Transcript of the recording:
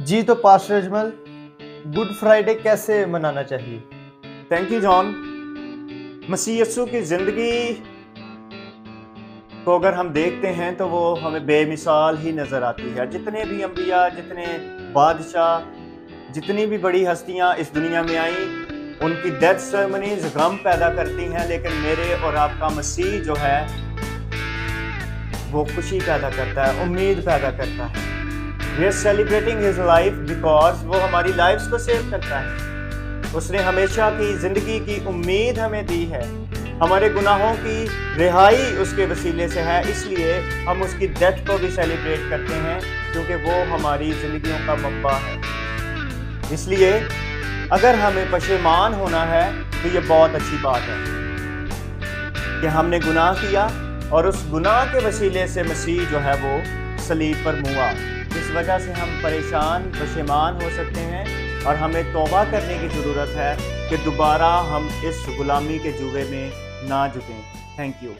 جی تو pastor Ajmal, good Friday کیسے منانا چاہیے؟ تھینک یو جان۔ مسیح یسوع کی زندگی کو اگر ہم دیکھتے ہیں تو وہ ہمیں بے مثال ہی نظر آتی ہے۔ جتنے بھی انبیاء، جتنے بادشاہ، جتنی بھی بڑی ہستیاں اس دنیا میں آئیں، ان کی ڈیتھ سیرمنیز غم پیدا کرتی ہیں، لیکن میرے اور آپ کا مسیح جو ہے وہ خوشی پیدا کرتا ہے، امید پیدا کرتا ہے۔ We are celebrating his life because وہ ہماری لائفز کو سیو کرتا ہے۔ اس نے ہمیشہ کی زندگی کی امید ہمیں دی ہے۔ ہمارے گناہوں کی رہائی اس کے وسیلے سے ہے، اس لیے ہم اس کی ڈیتھ کو بھی سیلیبریٹ کرتے ہیں، کیونکہ وہ ہماری زندگیوں کا منبع ہے۔ اس لیے اگر ہمیں پشیمان ہونا ہے تو یہ بہت اچھی بات ہے کہ ہم نے گناہ کیا اور اس گناہ کے وسیلے سے مسیح جو ہے وہ صلیب پر ہوا۔ اس وجہ سے ہم پشیمان ہو سکتے ہیں اور ہمیں توبہ کرنے کی ضرورت ہے کہ دوبارہ ہم اس غلامی کے جوے میں نہ جھکیں۔ Thank you.